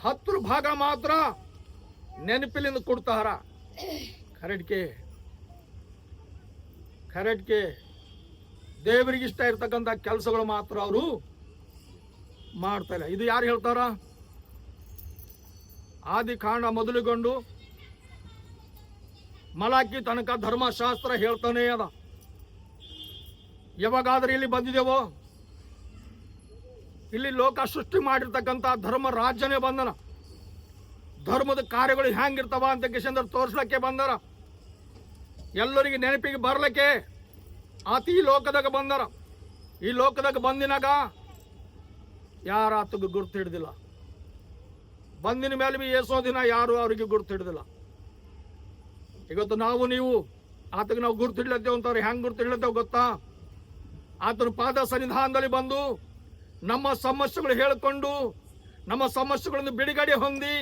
10 ಭಾಗ ಮಾತ್ರ ನೆನಪಿಲಿಂದ ಕೊಡ್ತಾರ. ಕರೆಕ್ಟ್ಗೆ ದೇವರಿಗೆ ಇಷ್ಟ ಇರ್ತಕ್ಕಂಥ ಕೆಲಸಗಳು ಮಾತ್ರ ಅವರು ಮಾಡ್ತಾ ಇಲ್ಲ. ಇದು ಯಾರು ಹೇಳ್ತಾರ? ಆದಿಕಾಂಡ ಮೊದಲುಗೊಂಡು ಮಲಾಕಿ ತನಕ ಧರ್ಮಶಾಸ್ತ್ರ ಹೇಳ್ತಾನೆ ಅದ. ಯಾವಾಗಾದ್ರೆ ಇಲ್ಲಿ ಬಂದಿದ್ದೇವೋ, ಇಲ್ಲಿ ಲೋಕ ಸೃಷ್ಟಿ ಮಾಡಿರ್ತಕ್ಕಂಥ ಧರ್ಮ ರಾಜ್ಯನೇ ಬಂದನ. ಧರ್ಮದ ಕಾರ್ಯಗಳು ಹೆಂಗಿರ್ತಾವ ಅಂತ ಕೇಶಂದ್ರ ತೋರ್ಸ್ಲಕ್ಕೆ ಬಂದಾರ. ಎಲ್ಲರಿಗೆ ನೆನಪಿಗೆ ಬರ್ಲಿಕ್ಕೆ ಆತ ಈ ಲೋಕದಾಗ ಬಂದಾರ. ಈ ಲೋಕದಾಗ ಬಂದಿನಾಗ ಯಾರಾತಗ ಗುರ್ತು ಹಿಡ್ದಿಲ್ಲ. ಬಂದಿನ ಮೇಲೆ ಬಿ ಏಸೋ ದಿನ ಯಾರು ಅವರಿಗೆ ಗುರ್ತು ಹಿಡ್ದಿಲ್ಲ. ಇವತ್ತು ನಾವು ನೀವು ಆತಗೆ ನಾವು ಗುರ್ತು ಹಿಡ್ಲತ್ತೇವೆ ಅಂತವ್ರು ಹೆಂಗ್ ಗುರ್ತು ಹಿಡ್ಲತ್ತೇವೆ ಗೊತ್ತಾ? ಆತನ ಪಾದ ಸನ್ನಿಧಾನದಲ್ಲಿ ಬಂದು ನಮ್ಮ ಸಮಸ್ಯೆಗಳು ಹೇಳಿಕೊಂಡು ನಮ್ಮ ಸಮಸ್ಯೆಗಳನ್ನು ಬಿಡುಗಡೆ ಹೊಂದಿ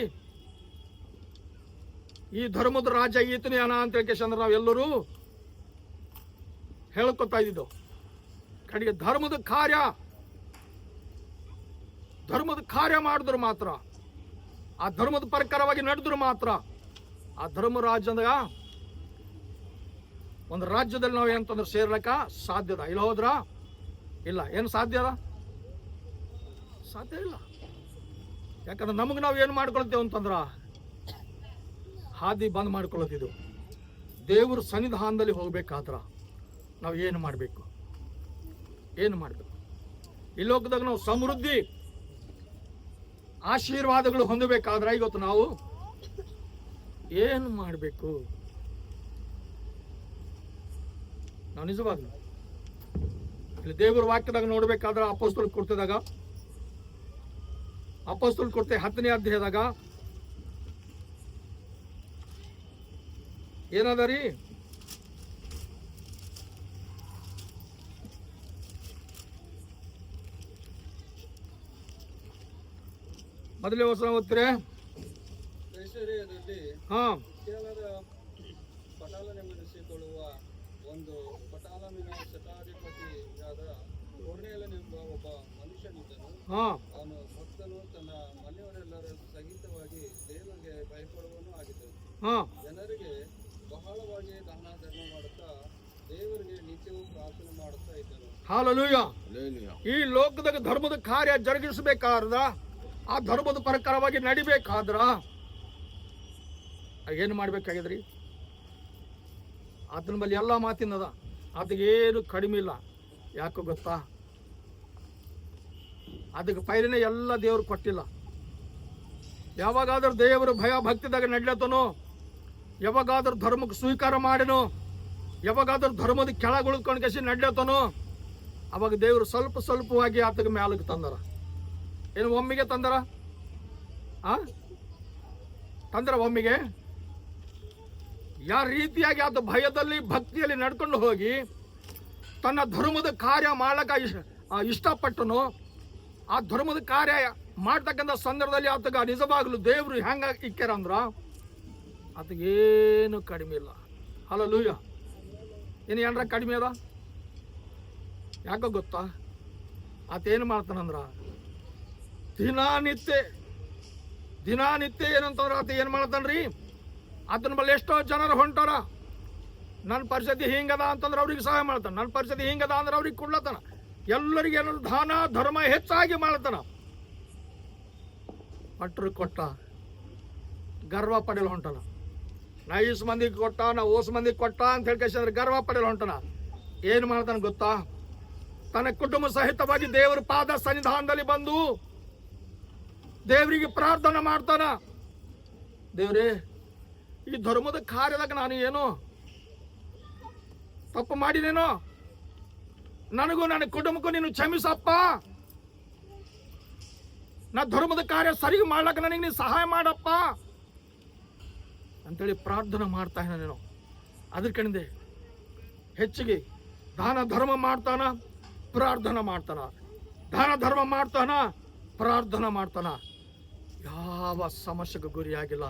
ಈ ಧರ್ಮದ ರಾಜ್ಯ ಈತನೇ ಅನ ಅಂತ ಕೇಶಂದ್ರೆ ನಾವೆಲ್ಲರೂ ಹೇಳ್ಕೊತಾ ಇದ್ದಿದ್ದು. ಕಡೆಗೆ ಧರ್ಮದ ಕಾರ್ಯ ಧರ್ಮದ ಕಾರ್ಯ ಮಾಡಿದ್ರು ಮಾತ್ರ, ಆ ಧರ್ಮದ ಪ್ರಕಾರವಾಗಿ ನಡೆದ್ರು ಮಾತ್ರ ಆ ಧರ್ಮ ರಾಜ್ಯದಾಗ ಒಂದು ರಾಜ್ಯದಲ್ಲಿ ನಾವು ಏನಂತಂದ್ರೆ ಸೇರ್ಲಕ್ಕ ಸಾಧ್ಯದ. ಇಲ್ಲ ಹೋದ್ರ ಇಲ್ಲ, ಏನು ಸಾಧ್ಯ ಅದ? ಸಾಧ್ಯ ಇಲ್ಲ. ಯಾಕಂದ್ರೆ ನಮಗೆ ನಾವು ಏನು ಮಾಡ್ಕೊಳ್ತೇವೆ ಅಂತಂದ್ರ ಹಾದಿ ಬಂದ್ ಮಾಡ್ಕೊಳ್ಳೋದಿದ್ದು. ದೇವ್ರ ಸನ್ನಿಧಾನದಲ್ಲಿ ಹೋಗ್ಬೇಕಾದ್ರ ನಾವು ಏನು ಮಾಡಬೇಕು? ಏನು ಮಾಡಬೇಕು? ಈ ಲೋಕದಾಗ ನಾವು ಸಮೃದ್ಧಿ ಆಶೀರ್ವಾದಗಳು ಹೊಂದಬೇಕಾದ್ರೆ ಇವತ್ತು ನಾವು ಏನು ಮಾಡಬೇಕು? ನಾವು ನಿಜವಾಗ್ಲೂ ಇಲ್ಲಿ ದೇವರ ವಾಕ್ಯದಾಗ ನೋಡ್ಬೇಕಾದ್ರೆ ಅಪೊಸ್ತಲ ಕೃತ್ಯದಾಗ, ಅಪೊಸ್ತಲ ಕೃತ್ಯ 10ನೇ ಅಧ್ಯಾಯದಾಗ ಏನದ ರೀ? ಮೊದಲೇ ವಚನ ಓದ್ತೀರಿ? ಕೈಸರಿಯದಲ್ಲಿ ಹಾ, ಕೇವಲ ಪಟಾಲನೆನಿಸಿಕೊಳ್ಳುವ ಒಂದು ಪಟಾಲಮಿನ ಶತಾಧಿಪತಿಯಾದ ಕೊರ್ನೇಲನೆಂಬ ಒಬ್ಬ ಮನುಷ್ಯನಿದ್ದನು. ಹಾ, ಅವನು ಭಕ್ತನು, ತನ್ನ ಮನೆಯವರೆಲ್ಲರ ಸಹಿತವಾಗಿ ದೇವರಿಗೆ ಭಯಪಡುವನು ಆಗಿದ್ದನು. ಹಾ, ಜನರಿಗೆ ಬಹಳವಾಗಿ ದಾನ ಧರ್ಮ ಮಾಡುತ್ತಾ ದೇವರಿಗೆ ನಿತ್ಯವೂ ಪ್ರಾರ್ಥನೆ ಮಾಡುತ್ತಾ ಇದ್ದನು. ಹಲ್ಲೆಲೂಯಾ. ಹಲ್ಲೆಲೂಯಾ. ಈ ಲೋಕದಾಗ ಧರ್ಮದ ಕಾರ್ಯ ಜರುಗಿಸಬೇಕಾದ, ಆ ಧರ್ಮದ ಪ್ರಕಾರವಾಗಿ ನಡಿಬೇಕಾದ್ರ ಏನು ಮಾಡ್ಬೇಕಾಗಿದ್ರಿ? ಆತನ ಬಳಿ ಎಲ್ಲ ಮಾತಿನದ, ಅದಕ್ಕೇನು ಕಡಿಮೆ ಇಲ್ಲ. ಯಾಕೋ ಗೊತ್ತಾ? ಅದಕ್ಕೆ ಪೈಲಿನೇ ಎಲ್ಲ ದೇವ್ರು ಕೊಟ್ಟಿಲ್ಲ. ಯಾವಾಗಾದ್ರೂ ದೇವರು ಭಯ ಭಕ್ತಿದಾಗ ನಡ್ಲತ್ತನೋ, ಯಾವಾಗಾದ್ರೂ ಧರ್ಮಕ್ಕೆ ಸ್ವೀಕಾರ ಮಾಡಿನೋ, ಯಾವಾಗಾದ್ರೂ ಧರ್ಮದ ಕೆಳಗುಳ್ಕೊಂಡು ಕಸಿ ನಡ್ಲತ್ತನೋ, ಅವಾಗ ದೇವರು ಸ್ವಲ್ಪ ಸ್ವಲ್ಪವಾಗಿ ಆತಗೆ ಮ್ಯಾಲಕ್ಕೆ ತಂದರ. ಏನು ಒಮ್ಮಿಗೆ ತಂದರ? ತಂದರ ಒಮ್ಮಿಗೆ? ಯಾವ ರೀತಿಯಾಗಿ ಆತ ಭಯದಲ್ಲಿ ಭಕ್ತಿಯಲ್ಲಿ ನಡ್ಕೊಂಡು ಹೋಗಿ ತನ್ನ ಧರ್ಮದ ಕಾರ್ಯ ಮಾಡ್ಲಕ್ಕ ಇಷ್ಟಪಟ್ಟನು, ಆ ಧರ್ಮದ ಕಾರ್ಯ ಮಾಡ್ತಕ್ಕಂಥ ಸಂದರ್ಭದಲ್ಲಿ ಆತಗ ನಿಜವಾಗ್ಲು ದೇವ್ರು ಹೆಂಗ ಇಕ್ಕ್ಯಾರ ಅಂದ್ರ ಆತಗೇನು ಕಡಿಮೆ ಇಲ್ಲ. ಹಲ್ಲೆಲೂಯಾ. ಏನು ಏನ್ರ ಕಡಿಮೆ ಅದ? ಯಾಕೋ ಗೊತ್ತಾ? ಆತ ಏನು ಮಾಡ್ತಾನಂದ್ರ ದಿನಾನಿತ್ಯ ಏನಂತಂದ್ರ ಆತ ಏನು ಮಾಡ್ತಾನ್ರಿ? ಆತನ ಬಳಿ ಎಷ್ಟೋ ಜನರು ಹೊಂಟಾರ. ನನ್ನ ಪರಿಸ್ಥಿತಿ ಹಿಂಗದ ಅಂತಂದ್ರೆ ಅವ್ರಿಗೆ ಸಹಾಯ ಮಾಡ್ತಾನೆ, ನನ್ನ ಪರಿಸ್ಥಿತಿ ಹಿಂಗದ ಅಂದ್ರೆ ಅವ್ರಿಗೆ ಕೊಡ್ಲತ್ತಾನ. ಎಲ್ಲರಿಗೆ ಏನಾದ್ರು ದಾನ ಧರ್ಮ ಹೆಚ್ಚಾಗಿ ಮಾಡ್ತಾನ. ಪಟ್ರು ಕೊಟ್ಟ ಗರ್ವ ಪಡೆಯಲು ಹೊಂಟಾನ. ನಾ ಈಸ್ ಮಂದಿಗೆ ಕೊಟ್ಟ, ನಾ ಓಸ್ ಮಂದಿಗೆ ಕೊಟ್ಟ ಅಂತ ಹೇಳ್ಕಂದ್ರೆ ಗರ್ವ ಪಡೆಯಲು ಹೊಂಟಾನ. ಏನು ಮಾಡ್ತಾನೆ ಗೊತ್ತಾ? ತನ್ನ ಕುಟುಂಬ ಸಹಿತವಾಗಿ ದೇವರ ಪಾದ ಸನ್ನಿಧಾನದಲ್ಲಿ ಬಂದು ದೇವರಿಗೆ ಪ್ರಾರ್ಥನೆ ಮಾಡ್ತಾನ. ದೇವ್ರೇ, ಈ ಧರ್ಮದ ಕಾರ್ಯದಾಗ ನಾನು ಏನು ತಪ್ಪು ಮಾಡಿನೇನೋ, ನನಗೂ ನನ್ನ ಕುಟುಂಬಕ್ಕೂ ನೀನು ಕ್ಷಮಿಸಪ್ಪ. ನಾ ಧರ್ಮದ ಕಾರ್ಯ ಸರಿ ಮಾಡ್ಲಕ್ಕ ನನಗೆ ನೀನು ಸಹಾಯ ಮಾಡಪ್ಪ ಅಂತೇಳಿ ಪ್ರಾರ್ಥನೆ ಮಾಡ್ತಾ ಇದ್ದಾನೆ. ನೀನು ಅದ್ರ ಕಣಿದೆ ಹೆಚ್ಚಿಗೆ ದಾನ ಧರ್ಮ ಮಾಡ್ತಾನ, ಪ್ರಾರ್ಥನಾ ಮಾಡ್ತಾನ, ದಾನ ಧರ್ಮ ಮಾಡ್ತಾನ, ಪ್ರಾರ್ಥನಾ ಮಾಡ್ತಾನ. ಯಾವ ಸಮಸ್ಯೆಗೂ ಗುರಿಯಾಗಿಲ್ಲ.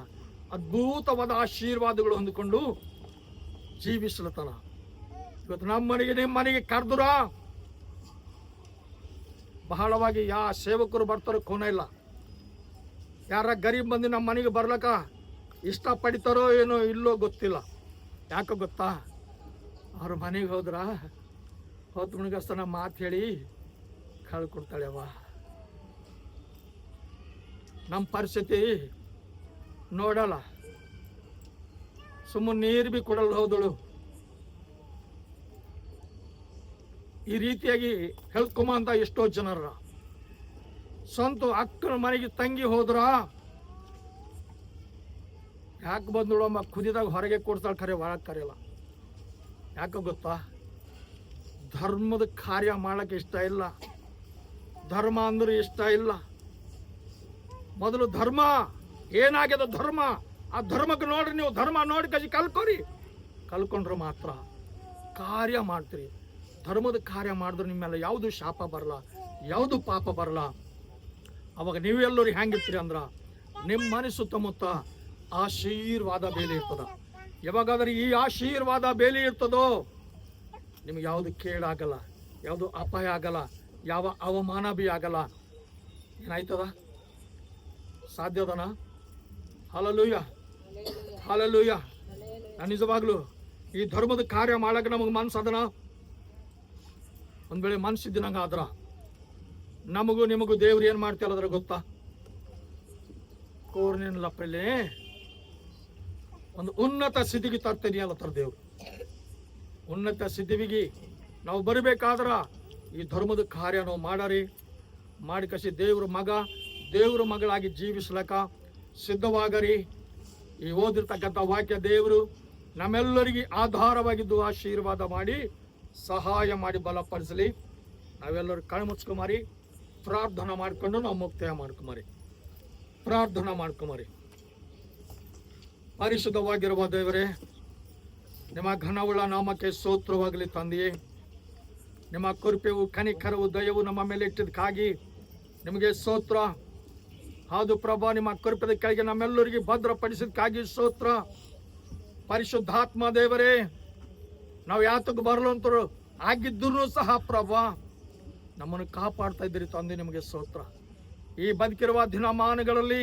ಅದ್ಭುತವಾದ ಆಶೀರ್ವಾದಗಳು ಹೊಂದಿಕೊಂಡು ಜೀವಿಸ್ಲತನ. ಇವತ್ತು ನಮ್ಮ ಮನೆಗೆ ನಿಮ್ಮ ಮನೆಗೆ ಕರೆದುರ ಬಹಳವಾಗಿ ಯಾವ ಸೇವಕರು ಬರ್ತಾರೋ ಕೋನ ಇಲ್ಲ. ಯಾರ ಗರೀಬ್ ಬಂದು ನಮ್ಮ ಮನೆಗೆ ಬರ್ಲಕ್ಕ ಇಷ್ಟಪಡ್ತಾರೋ ಏನೋ ಇಲ್ಲೋ ಗೊತ್ತಿಲ್ಲ. ಯಾಕೋ ಗೊತ್ತಾ? ಅವ್ರ ಮನೆಗೆ ಹೋದ್ರ ಹೊತ್ತು ಮುಳುಗಸ್ತನ ಮಾತು ಹೇಳಿ ಕಳ್ಕೊಡ್ತಾಳೆವ. ನಮ್ಮ ಪರಿಸ್ಥಿತಿ ನೋಡಲ್ಲ, ಸುಮ್ಮನೆ ನೀರು ಬಿ ಕೊಡಲ್ಲ ಹೋದಳು. ಈ ರೀತಿಯಾಗಿ ಹೇಳ್ಕೊಂಬ ಅಂತ ಎಷ್ಟೋ ಜನರ ಸ್ವಂತ ಅಕ್ಕನ ಮನೆಗೆ ತಂಗಿ ಹೋದ್ರ ಯಾಕೆ ಬಂದಳು ಅಮ್ಮ ಕುದಿದಾಗ ಹೊರಗೆ ಕೊಡ್ತಾಳೆ, ಖರೆ ಒಳಗೆ ಕರೆಯಲ್ಲ. ಯಾಕೆ ಗೊತ್ತಾ? ಧರ್ಮದ ಕಾರ್ಯ ಮಾಡಕ್ಕೆ ಇಷ್ಟ ಇಲ್ಲ, ಧರ್ಮ ಅಂದ್ರೆ ಇಷ್ಟ ಇಲ್ಲ. ಮೊದಲು ಧರ್ಮ ಏನಾಗ್ಯದ, ಧರ್ಮ ಆ ಧರ್ಮಕ್ಕೆ ನೋಡ್ರಿ. ನೀವು ಧರ್ಮ ನೋಡಿ ಕಸಿ ಕಲ್ಕೊಂಡ್ರೆ ಮಾತ್ರ ಕಾರ್ಯ ಮಾಡ್ತೀರಿ. ಧರ್ಮದ ಕಾರ್ಯ ಮಾಡಿದ್ರೆ ನಿಮ್ಮೆಲ್ಲ ಯಾವುದು ಶಾಪ ಬರಲ್ಲ, ಯಾವುದು ಪಾಪ ಬರಲ್ಲ. ಅವಾಗ ನೀವೆಲ್ಲರೂ ಹೆಂಗಿರ್ತೀರಿ ಅಂದ್ರ ನಿಮ್ಮ ಮನೆ ಸುತ್ತಮುತ್ತ ಆಶೀರ್ವಾದ ಬೇಲಿ ಇರ್ತದ. ಯಾವಾಗಾದ್ರೆ ಈ ಆಶೀರ್ವಾದ ಬೇಲಿ ಇರ್ತದೋ ನಿಮ್ಗೆ ಯಾವುದು ಕೇಡಾಗಲ್ಲ, ಯಾವುದು ಅಪಾಯ ಆಗಲ್ಲ, ಯಾವ ಅವಮಾನ ಬಿ ಆಗಲ್ಲ. ಏನಾಯ್ತದ? ಸಾಧ್ಯದನ? Hallelujah, hallelujah. ನಾನು ನಿಜವಾಗ್ಲು ಈ ಧರ್ಮದ ಕಾರ್ಯ ಮಾಡಕ್ಕೆ ನಮಗೆ ಮನ್ಸದನ? ಒಂದ್ ವೇಳೆ ಮನ್ಸಿದ್ದಿನಂಗ ಆದ್ರ ನಮಗೂ ನಿಮಗೂ ದೇವ್ರು ಏನ್ ಮಾಡ್ತಾರ ಅದ್ರ ಗೊತ್ತಾ? ಕೋರ್ನಿಲ್ಲಪ್ಪಲ್ಲಿ ಒಂದು ಉನ್ನತ ಸ್ಥಿತಿಗೆ ತರ್ತೀನಿ ಅಲ್ಲತ್ತಾರ ದೇವ್ರು. ಉನ್ನತ ಸ್ಥಿತಿಗೆ ನಾವು ಬರಬೇಕಾದ್ರ ಈ ಧರ್ಮದ ಕಾರ್ಯ ನಾವು ಮಾಡಿ ಕಸಿ ದೇವ್ರ ಮಗಳಾಗಿ ಜೀವಿಸ್ಲಕ್ಕ ಸಿದ್ಧವಾಗರಿ. ಈ ಓದಿರ್ತಕ್ಕಂಥ ವಾಕ್ಯ ದೇವರು ನಮ್ಮೆಲ್ಲರಿಗೆ ಆಧಾರವಾಗಿದ್ದು ಆಶೀರ್ವಾದ ಮಾಡಿ ಸಹಾಯ ಮಾಡಿ ಬಲಪಡಿಸಲಿ. ನಾವೆಲ್ಲರೂ ಕಣ್ಮುಚ್ಕೊಂಬರಿ ಪ್ರಾರ್ಥನಾ ಮಾಡ್ಕೊಂಡು ನಾವು ಮುಕ್ತಾಯ ಮಾಡ್ಕೊಂಬರಿ. ಪ್ರಾರ್ಥನಾ ಮಾಡ್ಕೊಂಬರಿ. ಪರಿಶುದ್ಧವಾಗಿರುವ ದೇವರೇ, ನಿಮ್ಮ ಘನವುಳ್ಳ ನಾಮಕ್ಕೆ ಸ್ತೋತ್ರವಾಗಲಿ ತಂದೆಯೇ. ನಿಮ್ಮ ಕೃಪೆಯು ಕನಿಕರವು ದಯವು ನಮ್ಮ ಮೇಲೆ ಇಟ್ಟಿದ್ದಕ್ಕಾಗಿ ನಿಮಗೆ ಸ್ತೋತ್ರ. ಹೌದು ಪ್ರಭಾ, ನಿಮ್ಮ ಕೃಪೆಯ ಕೆಳಗೆ ನಮ್ಮೆಲ್ಲರಿಗೆ ಭದ್ರಪಡಿಸಿದಕ್ಕಾಗಿ ಸ್ತೋತ್ರ. ಪರಿಶುದ್ಧಾತ್ಮ ದೇವರೇ, ನಾವು ಯಾತಕ್ಕೆ ಬರಲು ಅಂತರು ಆಗಿದ್ದರೂ ಸಹ ಪ್ರಭಾ ನಮ್ಮನ್ನು ಕಾಪಾಡ್ತಾ ಇದ್ದೀರಿ ತಂದೆ, ನಿಮಗೆ ಸ್ತೋತ್ರ. ಈ ಬದುಕಿರುವ ದಿನಮಾನಗಳಲ್ಲಿ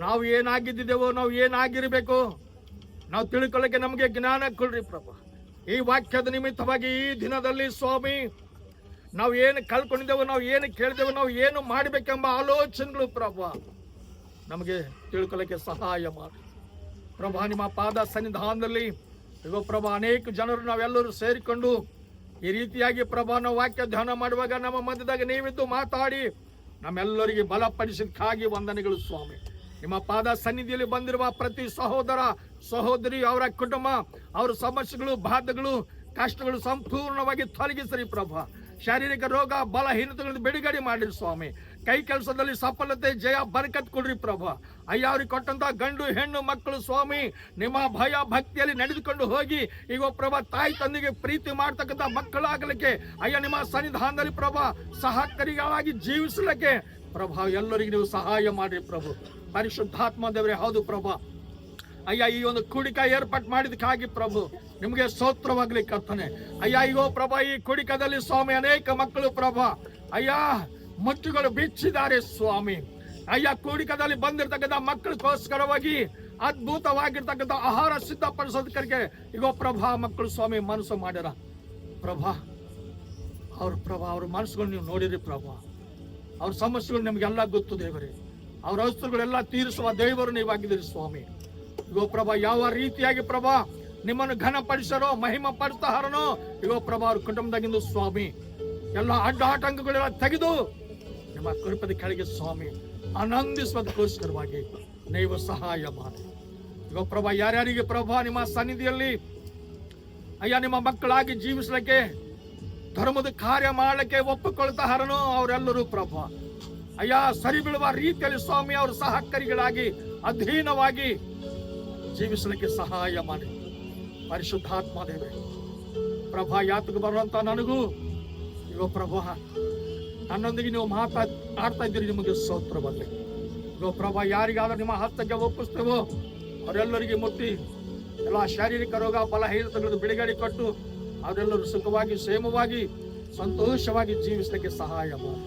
ನಾವು ಏನಾಗಿದ್ದೇವೋ, ನಾವು ಏನಾಗಿರಬೇಕು ನಾವು ತಿಳ್ಕೊಳ್ಳೋಕೆ ನಮಗೆ ಜ್ಞಾನ ಕೊಡ್ರಿ ಪ್ರಭಾ. ಈ ವಾಕ್ಯದ ನಿಮಿತ್ತವಾಗಿ ಈ ದಿನದಲ್ಲಿ ಸ್ವಾಮಿ ನಾವು ಏನು ಕಳ್ಕೊಂಡಿದ್ದೇವೋ, ನಾವು ಏನು ಕೇಳಿದೆವೋ, ನಾವು ಏನು ಮಾಡಬೇಕೆಂಬ ಆಲೋಚನೆಗಳು ಪ್ರಭಾ ನಮಗೆ ತಿಳ್ಕೊಳ್ಳೋಕೆ ಸಹಾಯ ಮಾಡಿ ಪ್ರಭಾ. ನಿಮ್ಮ ಪಾದ ಸನ್ನಿಧಾನದಲ್ಲಿ ಈಗ ಪ್ರಭಾ ಅನೇಕ ಜನರು ನಾವೆಲ್ಲರೂ ಸೇರಿಕೊಂಡು ಈ ರೀತಿಯಾಗಿ ಪ್ರಭಾ ನಾವು ವಾಕ್ಯ ಧ್ಯಾನ ಮಾಡುವಾಗ ನಮ್ಮ ಮಧ್ಯದಾಗ ನೀವಿದ್ದು ಮಾತಾಡಿ ನಮ್ಮೆಲ್ಲರಿಗೆ ಬಲಪಡಿಸಿದಕ್ಕಾಗಿ ವಂದನೆಗಳು ಸ್ವಾಮಿ. ನಿಮ್ಮ ಪಾದ ಸನ್ನಿಧಿಯಲ್ಲಿ ಬಂದಿರುವ ಪ್ರತಿ ಸಹೋದರ ಸಹೋದರಿ, ಅವರ ಕುಟುಂಬ, ಅವರ ಸಮಸ್ಯೆಗಳು, ಬಾಧೆಗಳು, ಕಷ್ಟಗಳು ಸಂಪೂರ್ಣವಾಗಿ ತೊಲಗಿಸ್ರಿ ಪ್ರಭಾ. ಶಾರೀರಿಕ ರೋಗ ಬಲಹೀನತೆಗಳನ್ನು ಬಿಡುಗಡೆ ಮಾಡಿರಿ ಸ್ವಾಮಿ. ಕೈ ಕೆಲಸದಲ್ಲಿ ಸಫಲತೆ, ಜಯ, ಬರಕತ್ ಕೊಡ್ರಿ ಪ್ರಭಾ. ಅಯ್ಯ ಅವ್ರಿಗೆ ಕೊಟ್ಟಂತ ಗಂಡು ಹೆಣ್ಣು ಮಕ್ಕಳು ಸ್ವಾಮಿ ನಿಮ್ಮ ಭಯ ಭಕ್ತಿಯಲ್ಲಿ ನಡೆದುಕೊಂಡು ಹೋಗಿ ಈಗ ಪ್ರಭಾ ತಾಯಿ ತಂದೆಗೆ ಪ್ರೀತಿ ಮಾಡ್ತಕ್ಕಂಥ ಮಕ್ಕಳಾಗಲಿಕ್ಕೆ ಅಯ್ಯ ನಿಮ್ಮ ಸನ್ನಿಧಾನದಲ್ಲಿ ಪ್ರಭಾ ಸಹಕಾರಿಗಳಾಗಿ ಜೀವಿಸಲಿಕ್ಕೆ ಪ್ರಭಾ ಎಲ್ಲರಿಗೂ ನೀವು ಸಹಾಯ ಮಾಡ್ರಿ ಪ್ರಭು. ಪರಿಶುದ್ಧಾತ್ಮ ದೇವರೇ, ಹೌದು ಪ್ರಭಾ ಅಯ್ಯ ಈ ಒಂದು ಕುಡಿಕ ಏರ್ಪಾಟ್ ಮಾಡಿದಕ್ಕಾಗಿ ಪ್ರಭು ನಿಮಗೆ ಸ್ತೋತ್ರವಾಗ್ಲಿ ಕರ್ತನೆ. ಅಯ್ಯ ಈಗೋ ಪ್ರಭಾ ಈ ಕುಡಿಕದಲ್ಲಿ ಸ್ವಾಮಿ ಅನೇಕ ಮಕ್ಕಳು ಪ್ರಭಾ ಅಯ್ಯ ಮುಟ್ಟುಗಳು ಬಿಚ್ಚಿದ್ದಾರೆ ಸ್ವಾಮಿ. ಅಯ್ಯ ಕುಡಿಕದಲ್ಲಿ ಬಂದಿರತಕ್ಕಂಥ ಮಕ್ಕಳಿಗೋಸ್ಕರವಾಗಿ ಅದ್ಭುತವಾಗಿರ್ತಕ್ಕಂಥ ಆಹಾರ ಸಿದ್ಧಪಡಿಸೋದಕ್ಕೆ ಈಗೋ ಪ್ರಭಾ ಮಕ್ಕಳು ಸ್ವಾಮಿ ಮನಸ್ಸು ಮಾಡ್ಯಾರ ಪ್ರಭಾ. ಅವ್ರ ಮನಸ್ಸುಗಳು ನೀವು ನೋಡಿರಿ ಪ್ರಭಾ. ಅವ್ರ ಸಮಸ್ಯೆಗಳು ನಿಮ್ಗೆಲ್ಲ ಗೊತ್ತು ದೇವರೇ. ಅವ್ರ ಅವಸ್ಥೆಗಳೆಲ್ಲ ತೀರಿಸುವ ದೇವರು ನೀವಾಗಿದ್ದೀರಿ ಸ್ವಾಮಿ. ಇಗೋ ಪ್ರಭಾ ಯಾವ ರೀತಿಯಾಗಿ ಪ್ರಭಾ ನಿಮ್ಮನ್ನು ಘನಪಡಿಸರೋ ಮಹಿಮ ಪಡಿಸ್ತಾರನೋ ಇಗೋ ಪ್ರಭಾ ಅವ್ರ ಕುಟುಂಬದಾಗಿಂದು ಸ್ವಾಮಿ ಎಲ್ಲ ಅಡ್ಡ ಆಟಂಕಗಳೆಲ್ಲ ತೆಗೆದು ನಿಮ್ಮ ಕೃಪದ ಕೆಳಗೆ ಸ್ವಾಮಿ ಆನಂದಿಸುವುದಕ್ಕೋಸ್ಕರವಾಗಿ ನೀವು ಸಹಾಯ ಮಾಡಿ. ಇಗೋ ಪ್ರಭಾ ಯಾರ್ಯಾರಿಗೆ ಪ್ರಭಾ ನಿಮ್ಮ ಸನ್ನಿಧಿಯಲ್ಲಿ ಅಯ್ಯ ನಿಮ್ಮ ಮಕ್ಕಳಾಗಿ ಜೀವಿಸಲಿಕ್ಕೆ ಧರ್ಮದ ಕಾರ್ಯ ಮಾಡಲಿಕ್ಕೆ ಒಪ್ಪಿಕೊಳ್ತಾರನೋ ಅವರೆಲ್ಲರೂ ಪ್ರಭಾ ಅಯ್ಯ ಸರಿ ಬೀಳುವ ರೀತಿಯಲ್ಲಿ ಸ್ವಾಮಿ ಅವರು ಸಹಕಾರಿಗಳಾಗಿ ಅಧೀನವಾಗಿ ಜೀವಿಸಲಿಕ್ಕೆ ಸಹಾಯ ಮಾಡಿ. ಪರಿಶುದ್ಧಾತ್ಮ ದೇವರೇ ಪ್ರಭಾ ಯಾತಕ್ಕೆ ಬರುವಂತ ನನಗೂ ಇಗೋ ಪ್ರಭಾ ನನ್ನೊಂದಿಗೆ ನೀವು ಆಡ್ತಾ ಇದ್ದೀರಿ, ನಿಮಗೆ ಸ್ತೋತ್ರ ಬರಲಿ. ಇಗೋ ಪ್ರಭಾ ಯಾರಿಗಾದ್ರೂ ನಿಮ್ಮ ಹಸ್ತಕ್ಕೆ ಒಪ್ಪಿಸ್ತೇವೋ ಅವರೆಲ್ಲರಿಗೆ ಮುಟ್ಟಿ ಎಲ್ಲ ಶಾರೀರಿಕ ರೋಗ ಬಲಹೀನತೆಗಳನ್ನು ಬಿಡುಗಡೆ ಕೊಟ್ಟು ಅವರೆಲ್ಲರೂ ಸುಖವಾಗಿ ಕ್ಷೇಮವಾಗಿ ಸಂತೋಷವಾಗಿ ಜೀವಿಸಲಿಕ್ಕೆ ಸಹಾಯ ಮಾಡಿ.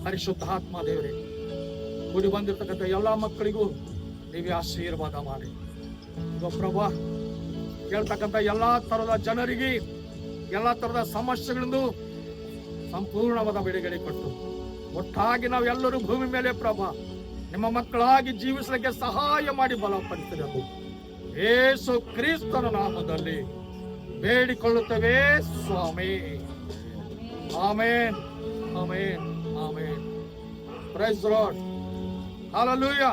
ಪರಿಶುದ್ಧಾತ್ಮ ದೇವರೇ ಕೂಡಿ ಬಂದಿರತಕ್ಕಂಥ ಎಲ್ಲ ಮಕ್ಕಳಿಗೂ ನೀವೇ ಆಶೀರ್ವಾದ ಮಾಡಿ. ಪ್ರಭಾ ಕೇಳ್ತಕ್ಕಂಥ ಎಲ್ಲಾ ತರದ ಜನರಿಗೆ ಎಲ್ಲಾ ತರದ ಸಮಸ್ಯೆಗಳಿಂದ ಸಂಪೂರ್ಣವಾದ ಬಿಡುಗಡೆ ಕೊಟ್ಟು ಒಟ್ಟಾಗಿ ನಾವೆಲ್ಲರೂ ಭೂಮಿ ಮೇಲೆ ಪ್ರಭಾ ನಿಮ್ಮ ಮಕ್ಕಳಾಗಿ ಜೀವಿಸಲಿಕ್ಕೆ ಸಹಾಯ ಮಾಡಿ ಬಲಪಡಿಸಿದರು. ಯೇಸು ಕ್ರಿಸ್ತನ ನಾಮದಲ್ಲಿ ಬೇಡಿಕೊಳ್ಳುತ್ತೇವೆ ಸ್ವಾಮಿ. Amen, amen, amen. Praise the lord. Hallelujah.